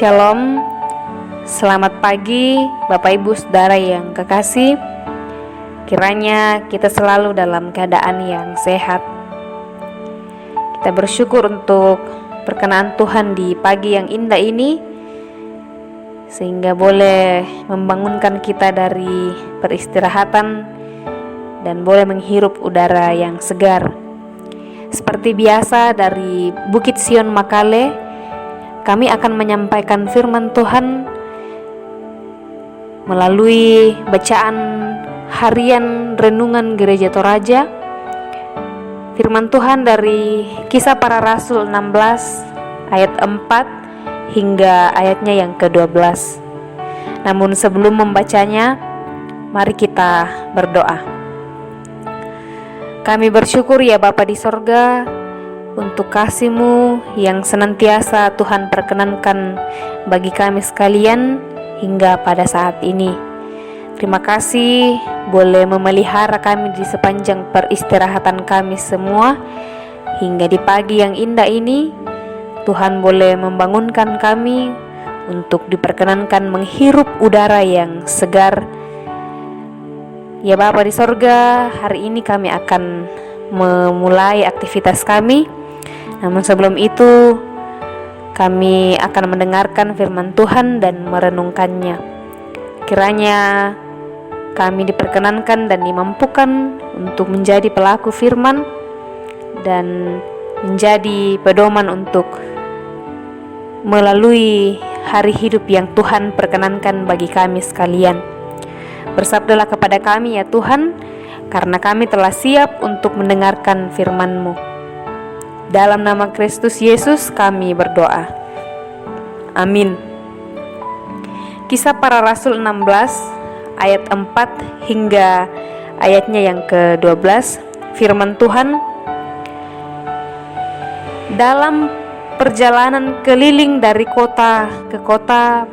Shalom, selamat pagi Bapak Ibu Saudara yang kekasih. Kiranya kita selalu dalam keadaan yang sehat. Kita bersyukur untuk perkenan Tuhan di pagi yang indah ini, sehingga boleh membangunkan kita dari peristirahatan dan boleh menghirup udara yang segar. Seperti biasa dari Bukit Sion Makale, kami akan menyampaikan firman Tuhan melalui bacaan harian renungan Gereja Toraja. Firman Tuhan dari Kisah Para Rasul 16 ayat 4 hingga ayatnya yang ke-12. Namun sebelum membacanya, mari kita berdoa. Kami bersyukur ya Bapa di sorga, untuk kasih-Mu yang senantiasa Tuhan perkenankan bagi kami sekalian hingga pada saat ini. Terima kasih boleh memelihara kami di sepanjang peristirahatan kami semua hingga di pagi yang indah ini. Tuhan boleh membangunkan kami untuk diperkenankan menghirup udara yang segar. Ya Bapa di sorga, hari ini kami akan memulai aktivitas kami. Namun sebelum itu, kami akan mendengarkan firman Tuhan dan merenungkannya. Kiranya kami diperkenankan dan dimampukan untuk menjadi pelaku firman dan menjadi pedoman untuk melalui hari hidup yang Tuhan perkenankan bagi kami sekalian. Bersabdalah kepada kami ya Tuhan, karena kami telah siap untuk mendengarkan firman-Mu. Dalam nama Kristus Yesus kami berdoa. Amin. Kisah Para Rasul 16 ayat 4 hingga ayatnya yang ke-12. Firman Tuhan: dalam perjalanan keliling dari kota ke kota,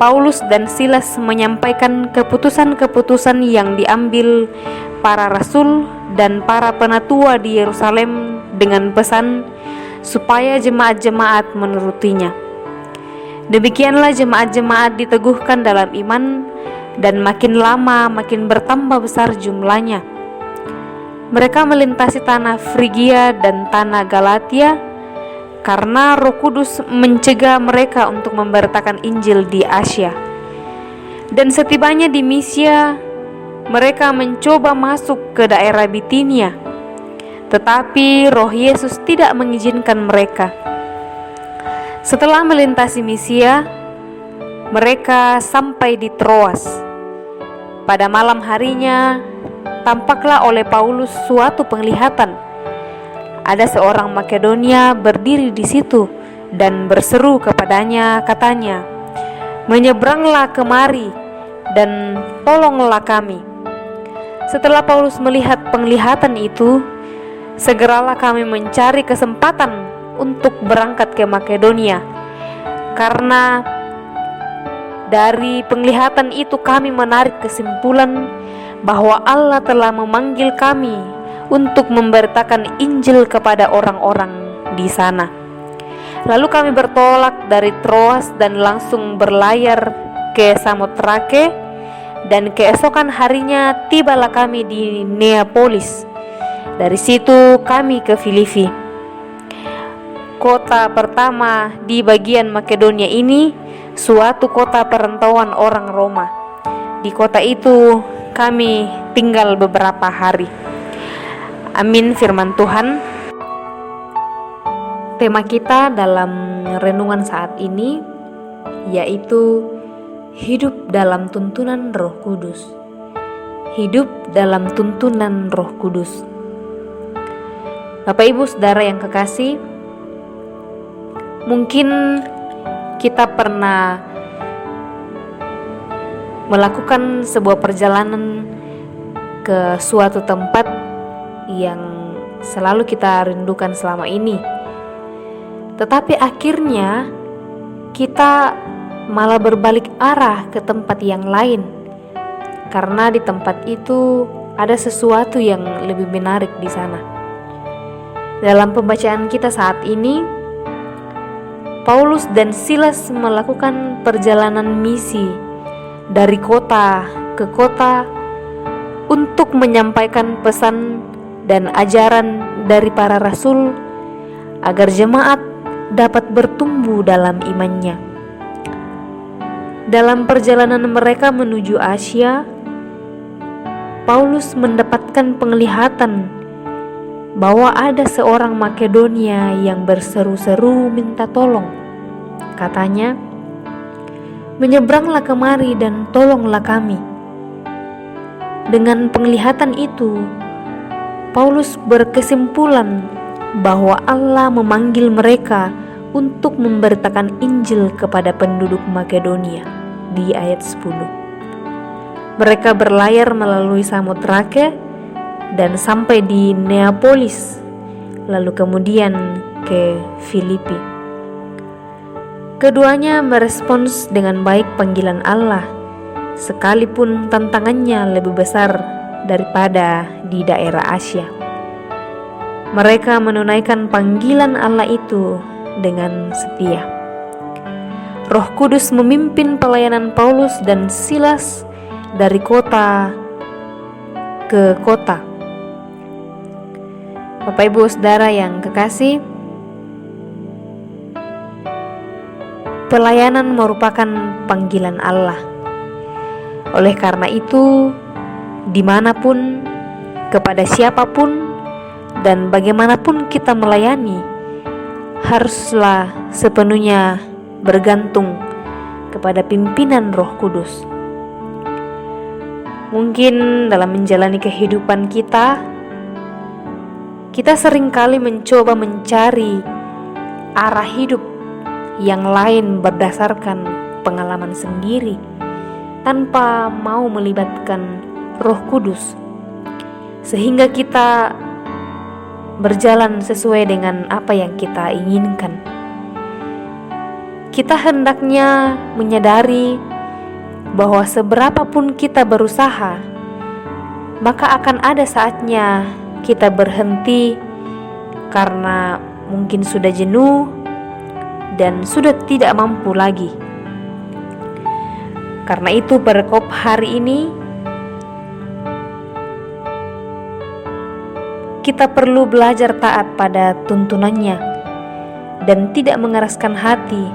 Paulus dan Silas menyampaikan keputusan-keputusan yang diambil para rasul dan para penatua di Yerusalem dengan pesan supaya jemaat-jemaat menurutinya. Demikianlah jemaat-jemaat diteguhkan dalam iman dan makin lama makin bertambah besar jumlahnya. Mereka melintasi tanah Frigia dan tanah Galatia karena Roh Kudus mencegah mereka untuk memberitakan Injil di Asia. Dan setibanya di Misia, mereka mencoba masuk ke daerah Bitinia, tetapi Roh Yesus tidak mengizinkan mereka. Setelah melintasi Misia, mereka sampai di Troas. Pada malam harinya, tampaklah oleh Paulus suatu penglihatan. Ada seorang Makedonia berdiri di situ dan berseru kepadanya, katanya, "Menyeberanglah kemari dan tolonglah kami." Setelah Paulus melihat penglihatan itu, segeralah kami mencari kesempatan untuk berangkat ke Makedonia. Karena dari penglihatan itu kami menarik kesimpulan bahwa Allah telah memanggil kami untuk memberitakan Injil kepada orang-orang di sana. Lalu kami bertolak dari Troas dan langsung berlayar ke Samotrake, dan keesokan harinya tibalah kami di Neapolis. Dari situ kami ke Filipi, kota pertama di bagian Makedonia ini, suatu kota perantauan orang Roma. Di kota itu kami tinggal beberapa hari. Amin firman Tuhan. Tema kita dalam renungan saat ini yaitu hidup dalam tuntunan Roh Kudus. Hidup dalam tuntunan Roh Kudus. Bapak Ibu Saudara yang kekasih, mungkin kita pernah melakukan sebuah perjalanan ke suatu tempat yang selalu kita rindukan selama ini. Tetapi akhirnya kita malah berbalik arah ke tempat yang lain, karena di tempat itu ada sesuatu yang lebih menarik di sana. Dalam pembacaan kita saat ini, Paulus dan Silas melakukan perjalanan misi dari kota ke kota untuk menyampaikan pesan dan ajaran dari para rasul agar jemaat dapat bertumbuh dalam imannya. Dalam perjalanan mereka menuju Asia, Paulus mendapatkan penglihatan bahwa ada seorang Makedonia yang berseru-seru minta tolong. Katanya, "Menyeberanglah kemari dan tolonglah kami." Dengan penglihatan itu, Paulus berkesimpulan bahwa Allah memanggil mereka untuk memberitakan Injil kepada penduduk Makedonia di ayat 10. Mereka berlayar melalui Samotrake dan sampai di Neapolis, lalu kemudian ke Filipi. Keduanya merespons dengan baik panggilan Allah, sekalipun tantangannya lebih besar daripada di daerah Asia. Mereka menunaikan panggilan Allah itu dengan setia. Roh Kudus memimpin pelayanan Paulus dan Silas dari kota ke kota. Bapak Ibu Saudara yang kekasih, pelayanan merupakan panggilan Allah. Oleh karena itu, dimanapun, kepada siapapun, dan bagaimanapun kita melayani, haruslah sepenuhnya bergantung kepada pimpinan Roh Kudus. Mungkin dalam menjalani kehidupan kita seringkali mencoba mencari arah hidup yang lain berdasarkan pengalaman sendiri, tanpa mau melibatkan Roh Kudus, sehingga kita berjalan sesuai dengan apa yang kita inginkan. Kita hendaknya menyadari bahwa seberapapun kita berusaha, maka akan ada saatnya kita berhenti karena mungkin sudah jenuh dan sudah tidak mampu lagi. Karena itu perkop hari ini kita perlu belajar taat pada tuntunannya dan tidak mengeraskan hati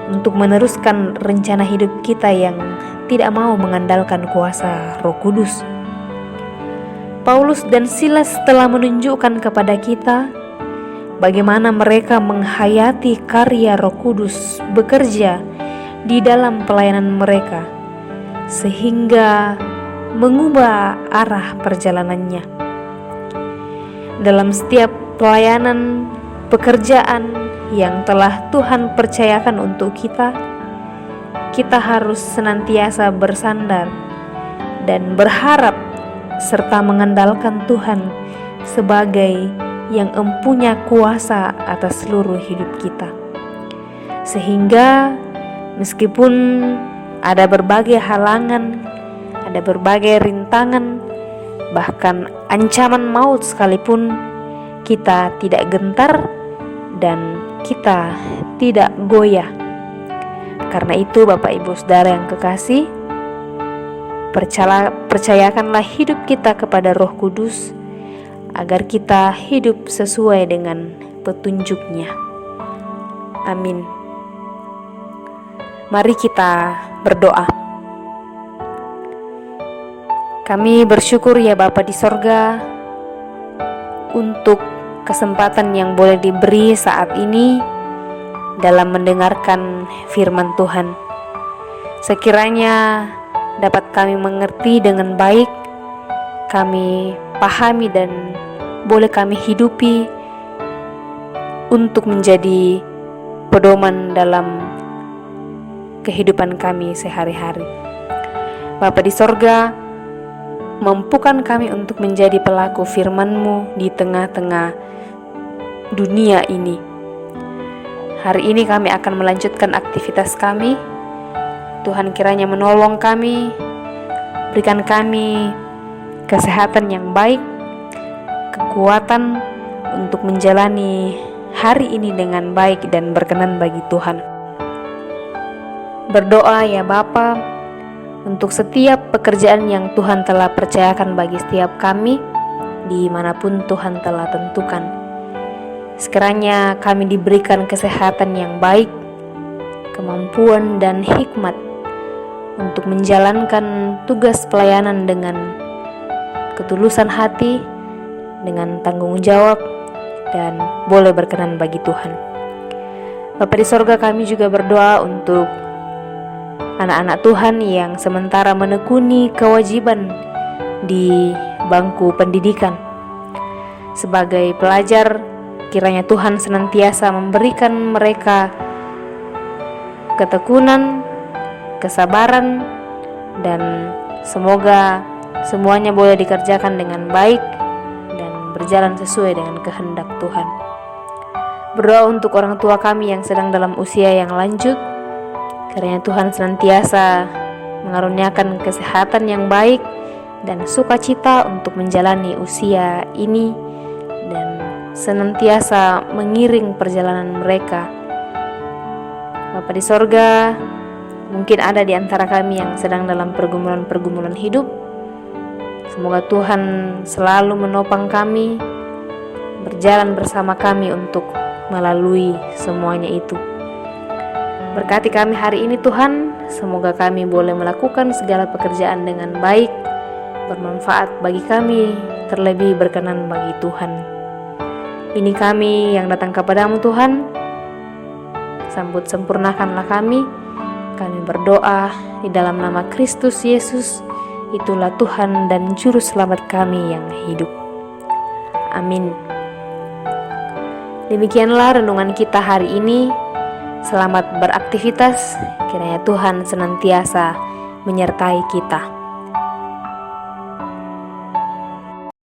untuk meneruskan rencana hidup kita yang tidak mau mengandalkan kuasa Roh Kudus. Paulus dan Silas telah menunjukkan kepada kita bagaimana mereka menghayati karya Roh Kudus bekerja di dalam pelayanan mereka, sehingga mengubah arah perjalanannya. Dalam setiap pelayanan pekerjaan yang telah Tuhan percayakan untuk kita harus senantiasa bersandar dan berharap serta mengandalkan Tuhan sebagai yang empunya kuasa atas seluruh hidup kita. Sehingga meskipun ada berbagai halangan, ada berbagai rintangan, bahkan ancaman maut sekalipun, kita tidak gentar dan kita tidak goyah. Karena itu Bapak Ibu Saudara yang kekasih, percayakanlah hidup kita kepada Roh Kudus agar kita hidup sesuai dengan petunjuk-Nya. Amin. Mari kita berdoa. Kami bersyukur ya Bapa di sorga untuk kesempatan yang boleh diberi saat ini dalam mendengarkan firman Tuhan. Sekiranya dapat kami mengerti dengan baik, kami pahami dan boleh kami hidupi untuk menjadi pedoman dalam kehidupan kami sehari-hari. Bapa di sorga, mampukan kami untuk menjadi pelaku firman-Mu di tengah-tengah dunia ini. Hari ini kami akan melanjutkan aktivitas kami. Tuhan kiranya menolong kami, berikan kami kesehatan yang baik, kekuatan untuk menjalani hari ini dengan baik dan berkenan bagi Tuhan. Berdoa ya Bapa, untuk setiap pekerjaan yang Tuhan telah percayakan bagi setiap kami, dimanapun Tuhan telah tentukan. Sekiranya kami diberikan kesehatan yang baik, kemampuan dan hikmat untuk menjalankan tugas pelayanan dengan ketulusan hati, dengan tanggung jawab, dan boleh berkenan bagi Tuhan. Bapa di sorga, kami juga berdoa untuk anak-anak Tuhan yang sementara menekuni kewajiban di bangku pendidikan. Sebagai pelajar, kiranya Tuhan senantiasa memberikan mereka ketekunan, kesabaran, dan semoga semuanya boleh dikerjakan dengan baik dan berjalan sesuai dengan kehendak Tuhan. Berdoa untuk orang tua kami yang sedang dalam usia yang lanjut, kiranya Tuhan senantiasa mengaruniakan kesehatan yang baik dan sukacita untuk menjalani usia ini dan senantiasa mengiring perjalanan mereka. Bapa di sorga, mungkin ada di antara kami yang sedang dalam pergumulan-pergumulan hidup. Semoga Tuhan selalu menopang kami, berjalan bersama kami untuk melalui semuanya itu. Berkati kami hari ini Tuhan, semoga kami boleh melakukan segala pekerjaan dengan baik, bermanfaat bagi kami, terlebih berkenan bagi Tuhan. Ini kami yang datang kepadamu Tuhan, sambut sempurnakanlah kami berdoa di dalam nama Kristus Yesus, itulah Tuhan dan Juru Selamat kami yang hidup. Amin. Demikianlah renungan kita hari ini. Selamat beraktivitas, kiranya Tuhan senantiasa menyertai kita.